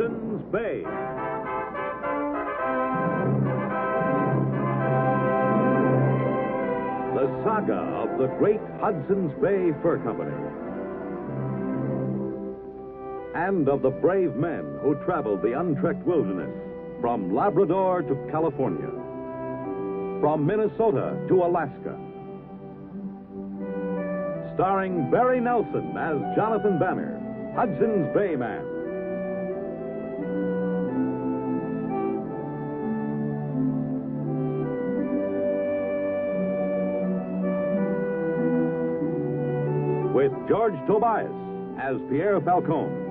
Hudson's Bay. The saga of the great Hudson's Bay Fur Company. And of the brave men who traveled the untrekked wilderness from Labrador to California, from Minnesota to Alaska. Starring Barry Nelson as Jonathan Banner, Hudson's Bay Man. With George Tobias as Pierre Falcone.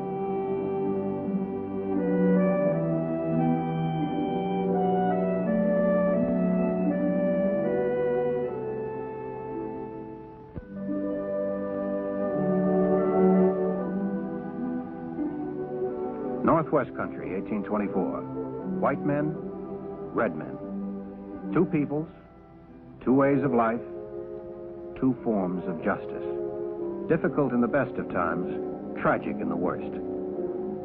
Northwest Country, 1824. White men, red men. Two peoples, two ways of life, two forms of justice. Difficult in the best of times, tragic in the worst.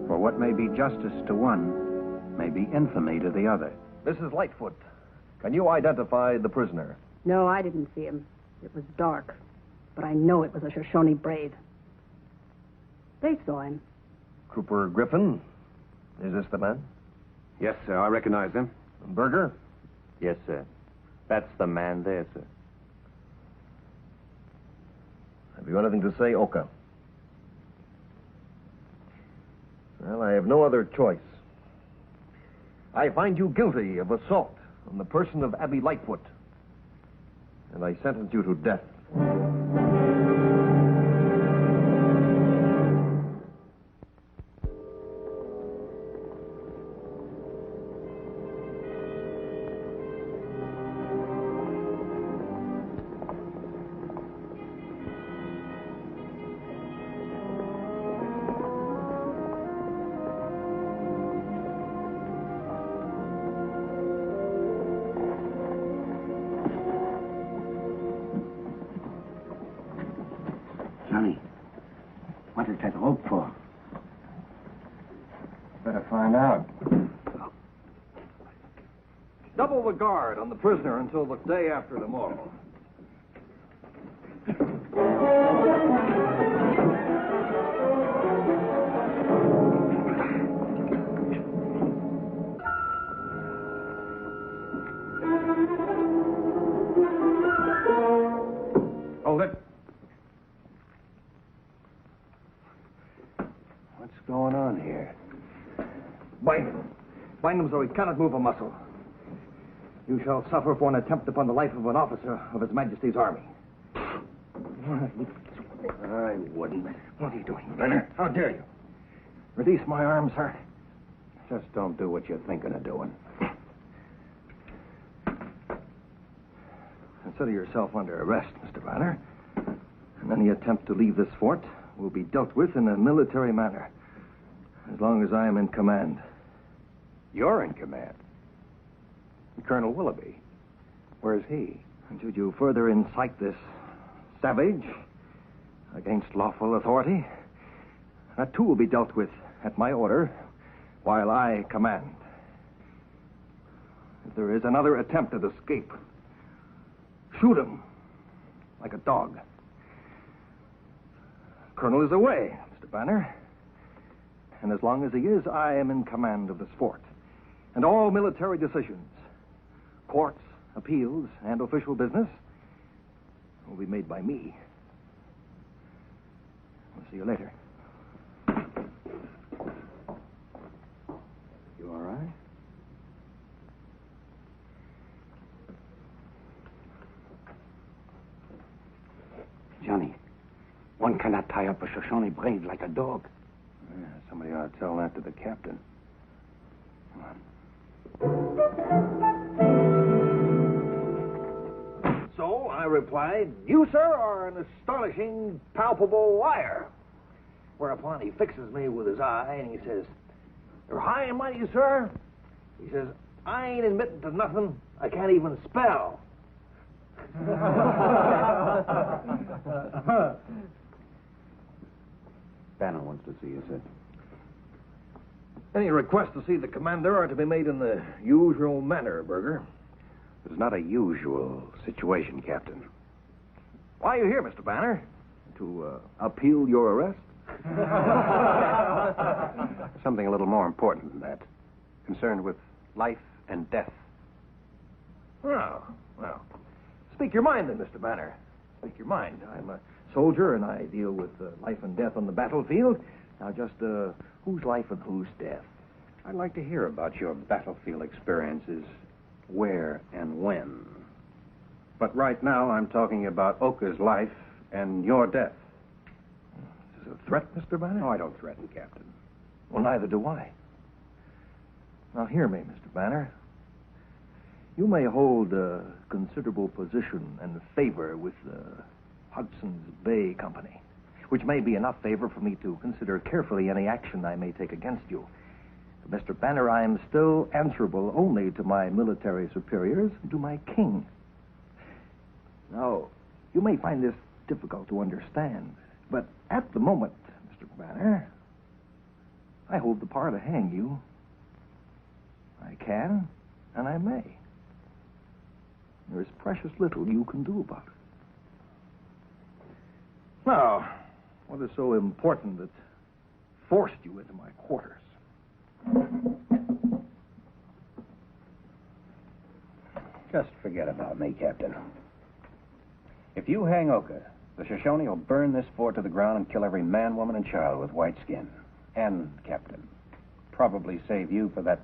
For what may be justice to one may be infamy to the other. Mrs. Lightfoot, can you identify the prisoner? No, I didn't see him. It was dark. But I know it was a Shoshone brave. They saw him. Trooper Griffin, is this the man? Yes, sir, I recognize him. Berger? Yes, sir. That's the man there, sir. Have you anything to say, Oka? Well, I have no other choice. I find you guilty of assault on the person of Abby Lightfoot, and I sentence you to death. Johnny, what is that rope for? Better find out. Double the guard on the prisoner until the day after tomorrow. Hold it. What's going on here? Bind him. Bind him so he cannot move a muscle. You shall suffer for an attempt upon the life of an officer of His Majesty's army. I wouldn't. What are you doing, Brenner? How dare you? Release my arm, sir. Just don't do what you're thinking of doing. Consider yourself under arrest, Mr. Banner. And any attempt to leave this fort will be dealt with in a military manner, as long as I am in command. You're in command. Colonel Willoughby. Where's he? And should you further incite this savage against lawful authority, that too will be dealt with at my order while I command. If there is another attempt at escape, shoot him like a dog. Colonel is away, Mr. Banner. And as long as he is, I am in command of this fort. And all military decisions, courts, appeals, and official business will be made by me. I'll see you later. You all right? Johnny, one cannot tie up a Shoshone brave like a dog. Yeah, somebody ought to tell that to the captain. Come on. So I replied, "You, sir, are an astonishing, palpable liar." Whereupon he fixes me with his eye and he says, "You're high and mighty, sir." He says, "I ain't admitting to nothing I can't even spell." Banner wants to see you, sir. Any requests to see the commander are to be made in the usual manner, Berger. It's not a usual situation, Captain. Why are you here, Mr. Banner? To appeal your arrest? Something a little more important than that. Concerned with life and death. Oh, well. Speak your mind then, Mr. Banner. Speak your mind. I'm a soldier, and I deal with life and death on the battlefield. Now, just whose life and whose death? I'd like to hear about your battlefield experiences, where and when. But right now, I'm talking about Oka's life and your death. Is this a threat, Mr. Banner? No, I don't threaten, Captain. Well, neither do I. Now, hear me, Mr. Banner. You may hold a considerable position and favor with the Hudson's Bay Company, which may be enough favor for me to consider carefully any action I may take against you. But, Mr. Banner, I am still answerable only to my military superiors and to my king. Now, you may find this difficult to understand, but at the moment, Mr. Banner, I hold the power to hang you. I can, and I may. There is precious little you can do about it. Now, what is so important that forced you into my quarters? Just forget about me, Captain. If you hang Oka, the Shoshone will burn this fort to the ground and kill every man, woman, and child with white skin. And, Captain, probably save you for that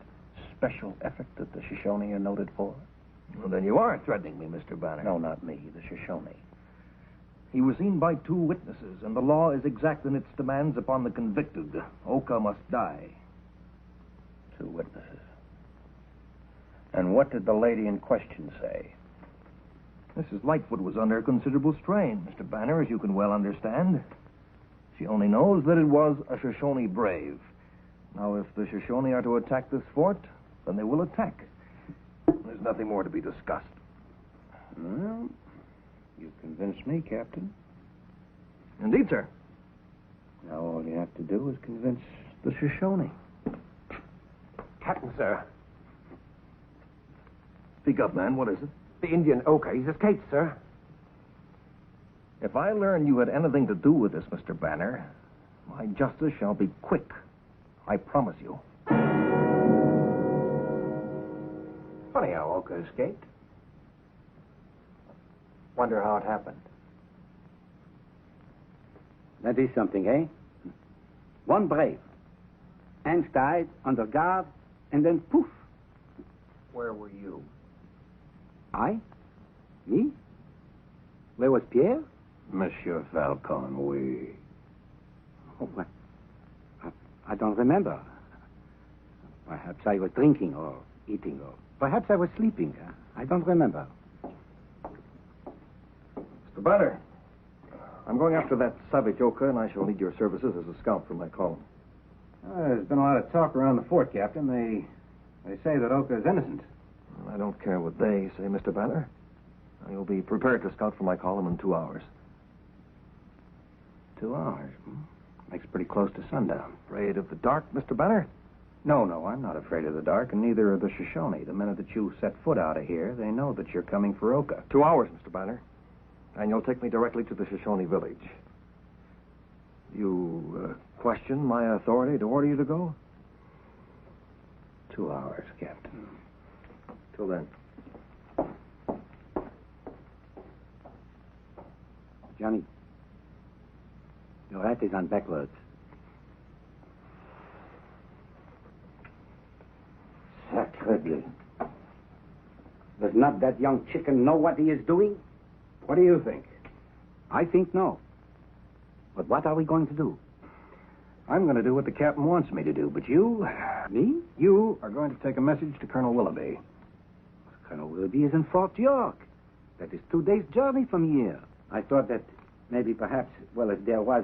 special effort that the Shoshone are noted for. Well, then you are threatening me, Mr. Banner. No, not me, the Shoshone. He was seen by 2 witnesses, and the law is exact in its demands upon the convicted. Oka must die. 2 witnesses. And what did the lady in question say? Mrs. Lightfoot was under considerable strain, Mr. Banner, as you can well understand. She only knows that it was a Shoshone brave. Now, if the Shoshone are to attack this fort, then they will attack. There's nothing more to be discussed. Well, you've convinced me, Captain. Indeed, sir. Now all you have to do is convince the Shoshone. Captain, sir. Speak up, man. What is it? The Indian Oka. He's escaped, sir. If I learn you had anything to do with this, Mr. Banner, my justice shall be quick. I promise you. Funny how Oka escaped. Wonder how it happened. That is something, eh? One brave. Hands tied, under guard, and then poof. Where were you? I? Me? Where was Pierre? Monsieur Falcon, oui. Oh, what? I don't remember. Perhaps I was drinking or eating, or perhaps I was sleeping. I don't remember. Mr. Banner, I'm going after that savage Oka, and I shall need your services as a scout for my column. There's been a lot of talk around the fort, Captain. They say that Oka is innocent. I don't care what they say, Mr. Banner. You'll be prepared to scout for my column in 2 hours. 2 hours? Makes pretty close to sundown. Afraid of the dark, Mr. Banner? No, I'm not afraid of the dark, and neither are the Shoshone. The minute that you set foot out of here, they know that you're coming for Oka. 2 hours, Mr. Banner. And you'll take me directly to the Shoshone village. You question my authority to order you to go? 2 hours, Captain. Till then. Johnny, your hat is on backwards. Sacre bleu. Does not that young chicken know what he is doing? What do you think? I think no. But what are we going to do? I'm going to do what the captain wants me to do, but you... Me? You are going to take a message to Colonel Willoughby. Colonel Willoughby is in Fort York. That is 2 days' journey from here. I thought that maybe perhaps, well, if there was...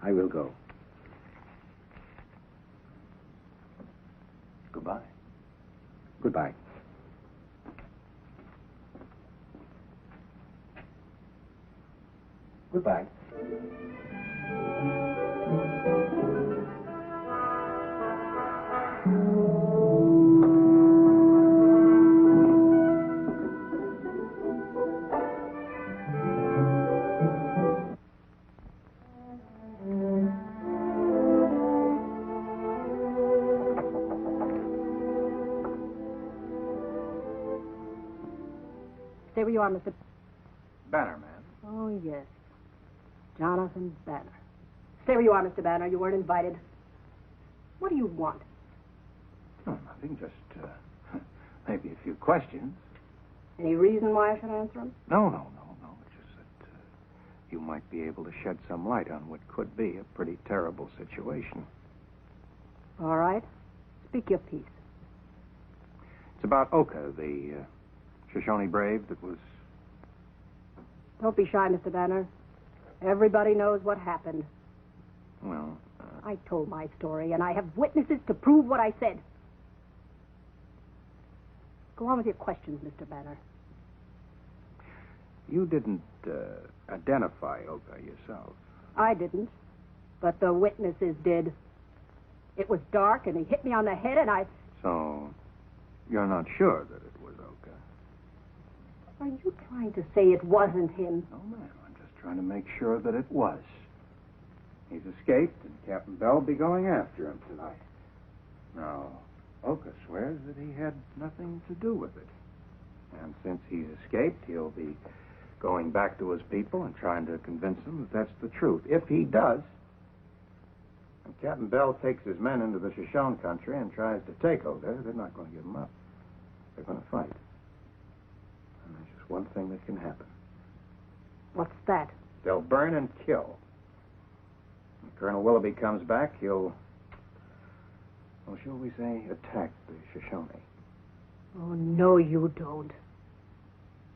I will go. Goodbye. Goodbye. Goodbye. Stay where you are, Mr. Banner, man. Oh, yes. Jonathan Banner. Stay where you are, Mr. Banner. You weren't invited. What do you want? Oh, nothing. Just maybe a few questions. Any reason why I should answer them? No. It's just that you might be able to shed some light on what could be a pretty terrible situation. All right. Speak your piece. It's about Oka, the Shoshone brave that was... Don't be shy, Mr. Banner. Everybody knows what happened. Well, I told my story, and I have witnesses to prove what I said. Go on with your questions, Mr. Banner. you didn't identify Oka yourself. I didn't, but the witnesses did. It was dark, and he hit me on the head, and I... So, you're not sure that it was Oka? Are you trying to say it wasn't him? No, ma'am. I'm just trying to make sure that it was. He's escaped, and Captain Bell will be going after him tonight. Now, Oka swears that he had nothing to do with it. And since he's escaped, he'll be going back to his people and trying to convince them that that's the truth. If he does, and Captain Bell takes his men into the Shoshone country and tries to take Oka, they're not going to give him up. They're going to fight. And there's just one thing that can happen. What's that? They'll burn and kill. When Colonel Willoughby comes back, he'll, well, shall we say, attack the Shoshone. Oh, no, you don't.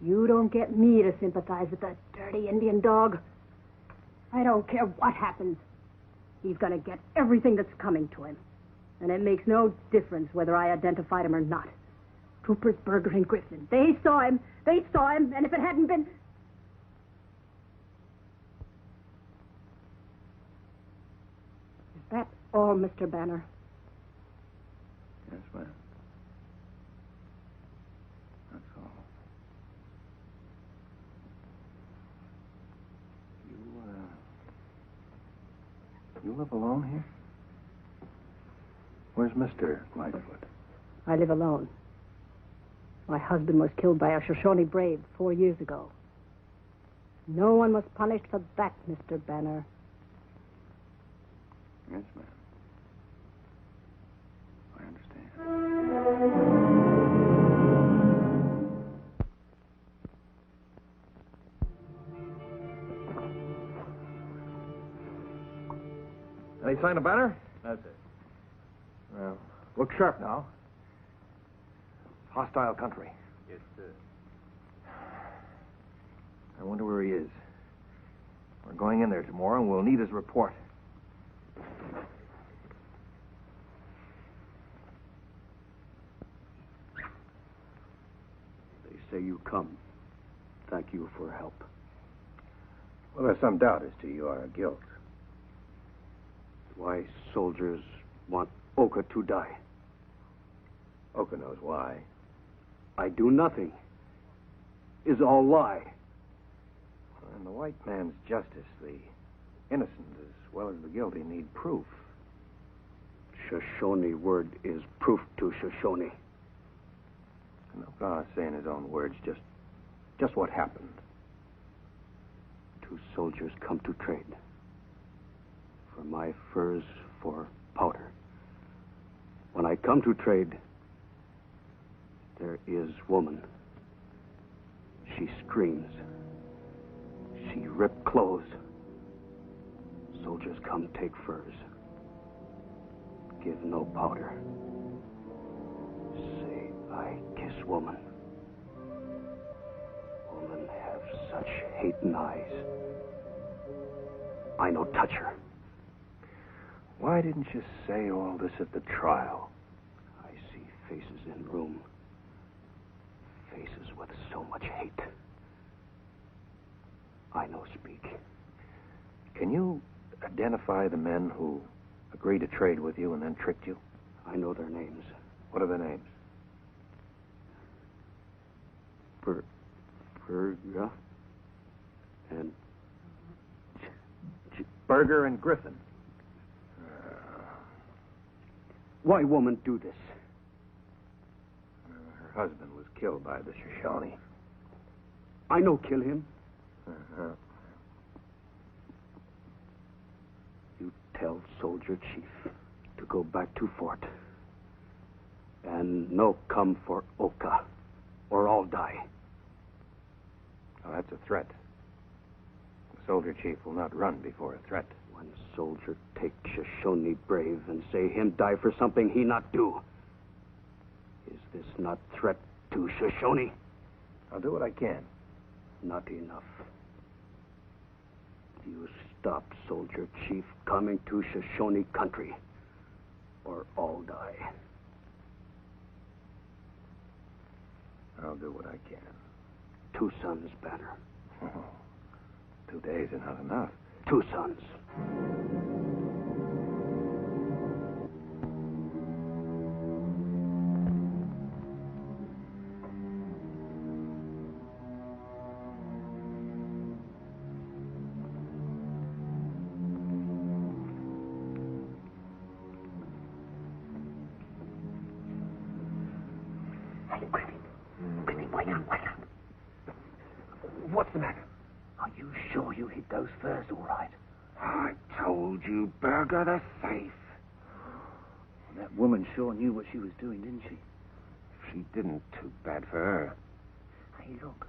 You don't get me to sympathize with that dirty Indian dog. I don't care what happens. He's going to get everything that's coming to him. And it makes no difference whether I identified him or not. Troopers Berger and Griffin, they saw him, and if it hadn't been... Is that all, Mr. Banner? Yes, ma'am. That's all. You live alone here? Where's Mr. Lightfoot? I live alone. My husband was killed by a Shoshone brave 4 years ago. No one was punished for that, Mr. Banner. Yes, ma'am. I understand. Any sign of Banner? That's it. Well, look sharp now. Hostile country. Yes, sir. I wonder where he is. We're going in there tomorrow, and we'll need his report. They say you come. Thank you for help. Well, there's some doubt as to your guilt. Why soldiers want Oka to die? Oka knows why. I do nothing. Is all lie. In the white man's justice, the innocent as well as the guilty need proof. Shoshone word is proof to Shoshone. And Oka's saying his own words, just what happened. 2 soldiers come to trade. For my furs, for powder. When I come to trade, there is woman. She screams. She rip clothes. Soldiers come take furs. Give no powder. Say I kiss woman. Woman have such hatin' eyes. I no touch her. Why didn't you say all this at the trial? I see faces in room. Faces with so much hate. I no speak. Can you identify the men who agreed to trade with you and then tricked you? I know their names. What are their names? Berga and Berger and Griffin. why woman do this? Her husband was killed by the Shoshone. I no kill him. Uh-huh. You tell soldier chief to go back to fort and no come for Oka or all die. Oh, that's a threat. The soldier chief will not run before a threat. When soldier take Shoshone brave and say him die for something he not do, is this not threat to Shoshone? I'll do what I can. Not enough. You stop soldier chief coming to Shoshone country or all die. I'll do what I can. 2 sons, Banner. Oh, 2 days are not enough. 2 sons. What's the matter? Are you sure you hit those furs all right? I told you, Berger, they're safe. That woman sure knew what she was doing, didn't she? If she didn't, too bad for her. Hey, look.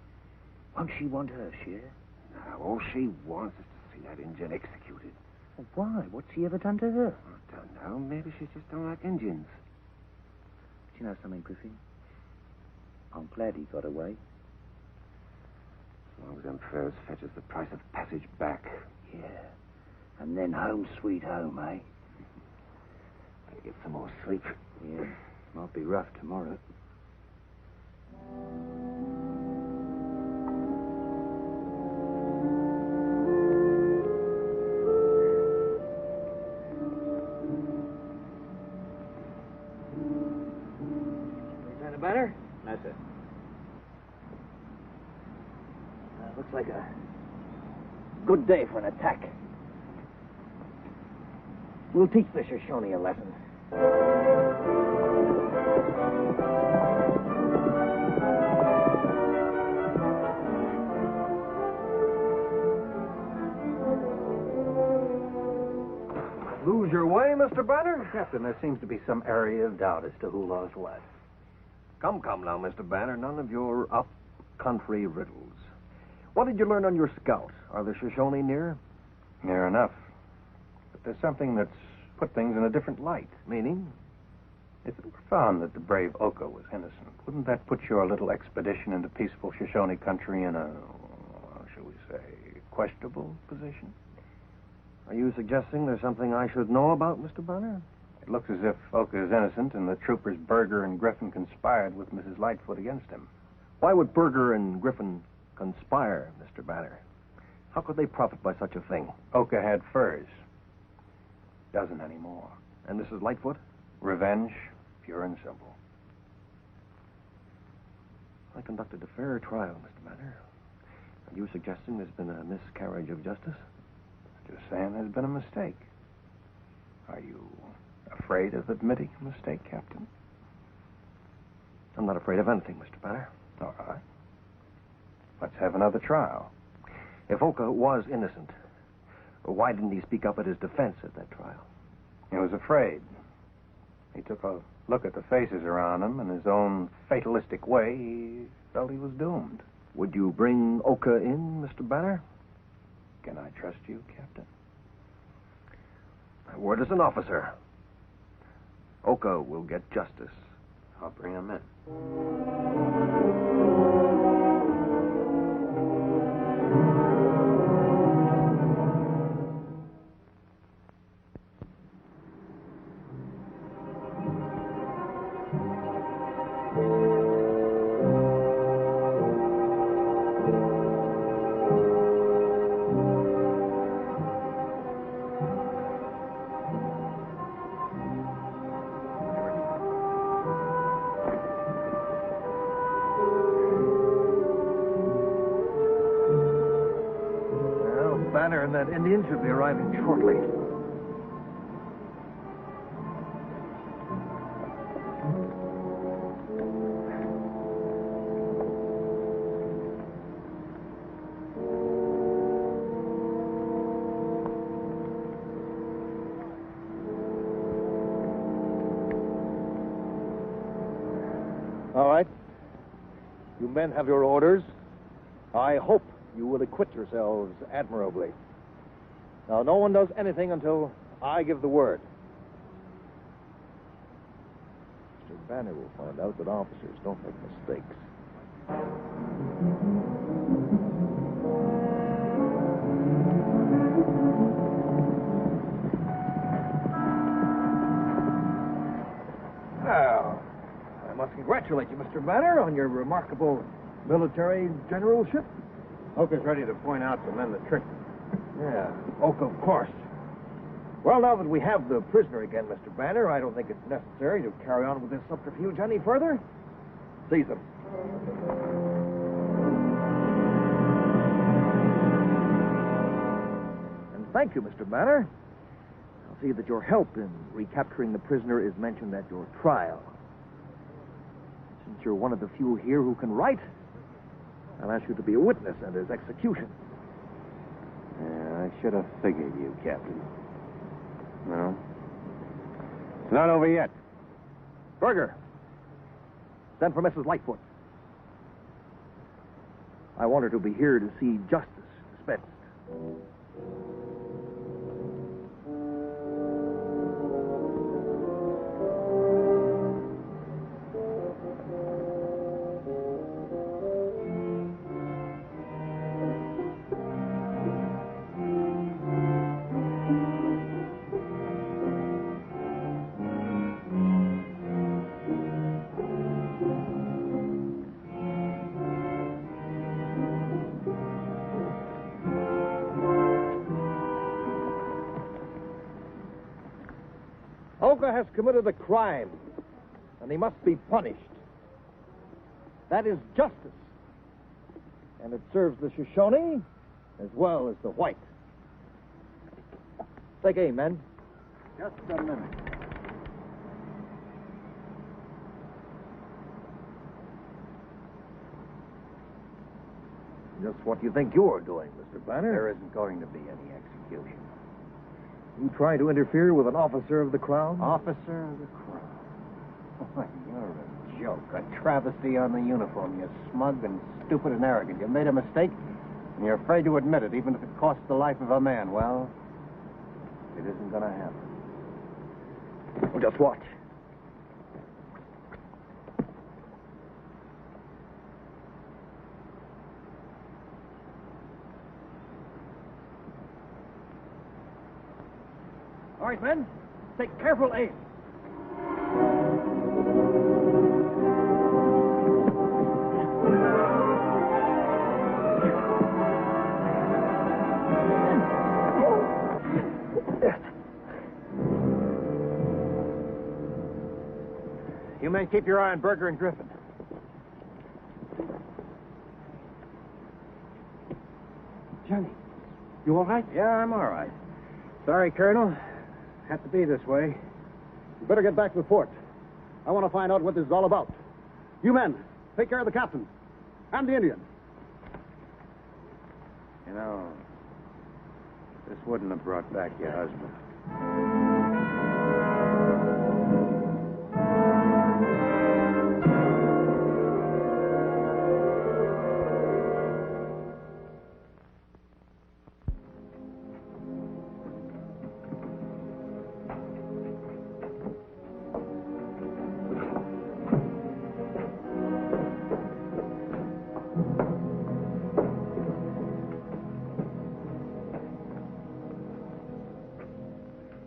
Won't she want her share? Now, all she wants is to see that Indian executed. Well, why? What's he ever done to her? I don't know. Maybe she just don't like Indians. Do you know something, Griffin? I'm glad he got away. As long as them furs fetches the price of passage back. Yeah. And then home sweet home, eh? Better get some more sleep. Yeah. Might be rough tomorrow. Lieutenant Banner? No, sir. Looks like a good day for an attack. We'll teach the Shoshone a lesson. Lose your way, Mr. Banner? Captain, there seems to be some area of doubt as to who lost what. Come now, Mr. Banner. None of your up-country riddles. What did you learn on your scout? Are the Shoshone near? Near enough. But there's something that's put things in a different light. Meaning? If it were found that the brave Oka was innocent, wouldn't that put your little expedition into peaceful Shoshone country in a, shall we say, questionable position? Are you suggesting there's something I should know about, Mr. Banner? It looks as if Oka is innocent and the troopers Berger and Griffin conspired with Mrs. Lightfoot against him. Why would Berger and Griffin conspire, Mr. Banner? How could they profit by such a thing? Oka had furs. Doesn't anymore. And Mrs. Lightfoot? Revenge, pure and simple. I conducted a fair trial, Mr. Banner. Are you suggesting there's been a miscarriage of justice? Just saying there's been a mistake. Are you afraid of admitting a mistake, Captain? I'm not afraid of anything, Mr. Banner. All right. Let's have another trial. If Oka was innocent, why didn't he speak up at his defense at that trial? He was afraid. He took a look at the faces around him. In his own fatalistic way, he felt he was doomed. Would you bring Oka in, Mr. Banner? Can I trust you, Captain? My word as an officer. Oka will get justice. I'll bring him in. Banner and that Indian should be arriving shortly. All right. You men have your orders. I hope you will acquit yourselves admirably. Now, no one does anything until I give the word. Mr. Banner will find out that officers don't make mistakes. Well, I must congratulate you, Mr. Banner, on your remarkable military generalship. Oka's ready to point out the men that tricked him. Yeah, Oka, of course. Well, now that we have the prisoner again, Mr. Banner, I don't think it's necessary to carry on with this subterfuge any further. Seize him. And thank you, Mr. Banner. I'll see that your help in recapturing the prisoner is mentioned at your trial. Since you're one of the few here who can write, I'll ask you to be a witness at his execution. Yeah, I should have figured you, Captain. No. It's not over yet. Berger, send for Mrs. Lightfoot. I want her to be here to see justice dispensed. Oka has committed a crime, and he must be punished. That is justice. And it serves the Shoshone as well as the white. Take aim, men. Just a minute. Just what you think you're doing, Mr. Banner. There isn't going to be any execution. You try to interfere with an officer of the Crown? Officer of the Crown? Why, you're a joke. A travesty on the uniform. You're smug and stupid and arrogant. You made a mistake, and you're afraid to admit it, even if it costs the life of a man. Well, it isn't going to happen. Well, just watch. All right, men, take careful aim. You men keep your eye on Berger and Griffin. Johnny, you all right? Yeah, I'm all right. Sorry, Colonel. Had to be this way. You better get back to the fort. I want to find out what this is all about. You men, take care of the captain and the Indian. You know, this wouldn't have brought back your husband.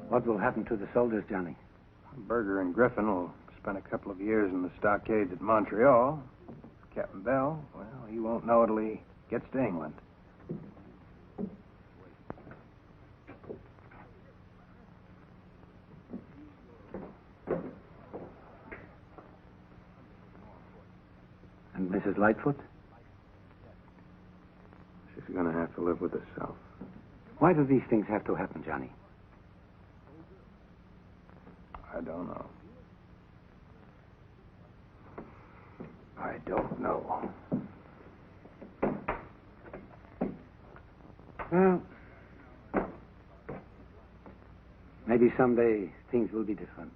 What will happen to the soldiers, Johnny? Berger and Griffin will spend a couple of years in the stockades at Montreal. Captain Bell, well, he won't know it till he gets to England. And Mrs. Lightfoot? She's going to have to live with herself. Why do these things have to happen, Johnny? I don't know. I don't know. Well, maybe someday things will be different.